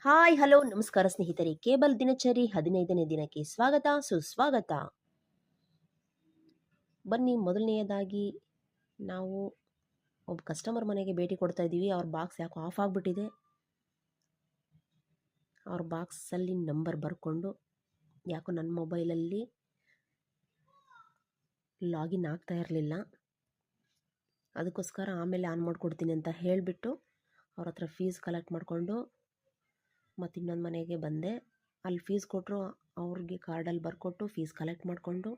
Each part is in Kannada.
ಹಾಯ್ ಹಲೋ ನಮಸ್ಕಾರ ಸ್ನೇಹಿತರೆ, ಕೇಬಲ್ ದಿನಚರಿ 15ನೇ ದಿನಕ್ಕೆ ಸ್ವಾಗತ ಸುಸ್ವಾಗತ. ಬನ್ನಿ, ಮೊದಲನೆಯದಾಗಿ ನಾವು ಒಬ್ಬ ಕಸ್ಟಮರ್ ಮನೆಗೆ ಭೇಟಿ ಕೊಡ್ತಾ ಇದ್ದೀವಿ. ಅವ್ರ ಬಾಕ್ಸ್ ಯಾಕೋ ಆಫ್ ಆಗಿಬಿಟ್ಟಿದೆ. ಅವ್ರ ಬಾಕ್ಸಲ್ಲಿ ನಂಬರ್ ಬರ್ಕೊಂಡು ಯಾಕೋ ನನ್ನ ಮೊಬೈಲಲ್ಲಿ ಲಾಗಿನ್ ಆಗ್ತಾ ಇರಲಿಲ್ಲ. ಅದಕ್ಕೋಸ್ಕರ ಆಮೇಲೆ ಆನ್ ಮಾಡಿಕೊಡ್ತೀನಿ ಅಂತ ಹೇಳಿಬಿಟ್ಟು ಅವ್ರ ಹತ್ರ ಫೀಸ್ ಕಲೆಕ್ಟ್ ಮಾಡಿಕೊಂಡು ಮತ್ತು ಇನ್ನೊಂದು ಮನೆಗೆ ಬಂದೆ. ಅಲ್ಲಿ ಫೀಸ್ ಕೊಟ್ಟರು, ಅವ್ರಿಗೆ ಕಾರ್ಡಲ್ಲಿ ಬರ್ಕೊಟ್ಟು ಫೀಸ್ ಕಲೆಕ್ಟ್ ಮಾಡಿಕೊಂಡು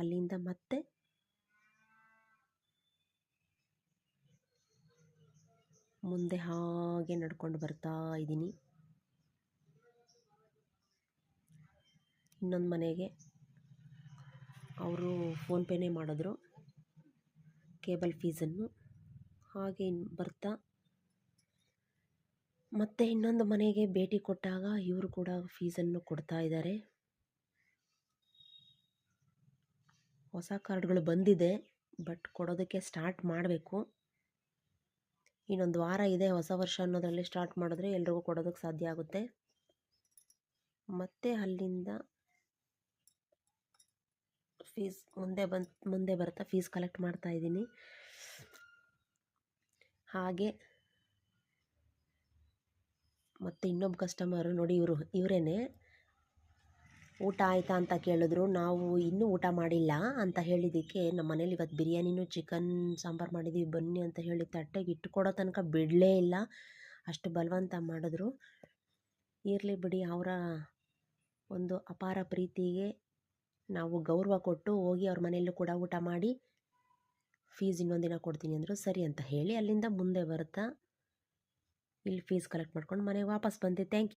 ಅಲ್ಲಿಂದ ಮತ್ತೆ ಮುಂದೆ ಹಾಗೆ ನಡ್ಕೊಂಡು ಬರ್ತಾ ಇದ್ದೀನಿ. ಇನ್ನೊಂದು ಮನೆಗೆ ಅವರು ಫೋನ್ಪೇನೇ ಮಾಡಿದ್ರು ಕೇಬಲ್ ಫೀಸನ್ನು. ಹಾಗೆ ಬರ್ತಾ ಮತ್ತೆ ಇನ್ನೊಂದು ಮನೆಗೆ ಭೇಟಿ ಕೊಟ್ಟಾಗ ಇವರು ಕೂಡ ಫೀಸನ್ನು ಕೊಡ್ತಾ ಇದ್ದಾರೆ. ಹೊಸ ಕಾರ್ಡ್ಗಳು ಬಂದಿದೆ, ಬಟ್ ಕೊಡೋದಕ್ಕೆ ಸ್ಟಾರ್ಟ್ ಮಾಡಬೇಕು. ಇನ್ನೊಂದು ವಾರ ಇದೆ. ಹೊಸ ವರ್ಷ ಅನ್ನೋದರಲ್ಲಿ ಸ್ಟಾರ್ಟ್ ಮಾಡಿದ್ರೆ ಎಲ್ರಿಗೂ ಕೊಡೋದಕ್ಕೆ ಸಾಧ್ಯ ಆಗುತ್ತೆ. ಮತ್ತೆ ಅಲ್ಲಿಂದ ಫೀಸ್ ಮುಂದೆ ಬರ್ತಾ ಫೀಸ್ ಕಲೆಕ್ಟ್ ಮಾಡ್ತಾ ಇದ್ದೀನಿ. ಹಾಗೆ ಮತ್ತು ಇನ್ನೊಬ್ಬ ಕಸ್ಟಮರು ನೋಡಿ, ಇವರೇನೆ ಊಟ ಆಯಿತಾ ಅಂತ ಕೇಳಿದ್ರು. ನಾವು ಇನ್ನೂ ಊಟ ಮಾಡಿಲ್ಲ ಅಂತ ಹೇಳಿದ್ದಕ್ಕೆ ನಮ್ಮ ಮನೇಲಿ ಇವತ್ತು ಬಿರಿಯಾನಿನೂ ಚಿಕನ್ ಸಾಂಬಾರು ಮಾಡಿದ್ದೀವಿ ಬನ್ನಿ ಅಂತ ಹೇಳಿ ತಟ್ಟೆಗೆ ಇಟ್ಟುಕೊಡೋ ತನಕ ಬಿಡಲೇ ಇಲ್ಲ. ಅಷ್ಟು ಬಲವಂತ ಮಾಡಿದ್ರು. ಇರಲಿ ಬಿಡಿ, ಅವರ ಒಂದು ಅಪಾರ ಪ್ರೀತಿಗೆ ನಾವು ಗೌರವ ಕೊಟ್ಟು ಹೋಗಿ ಅವ್ರ ಮನೆಯಲ್ಲೂ ಕೂಡ ಊಟ ಮಾಡಿ ಫೀಸ್ ಇನ್ನೊಂದು ದಿನ ಕೊಡ್ತೀನಿ ಅಂದರು. ಸರಿ ಅಂತ ಹೇಳಿ ಅಲ್ಲಿಂದ ಮುಂದೆ ಬರ್ತಾ ಇಲ್ಲಿ ಫೀಸ್ ಕಲೆಕ್ಟ್ ಮಾಡ್ಕೊಂಡು ಮನೆಗೆ ವಾಪಸ್ ಬಂದೆ. Thank you.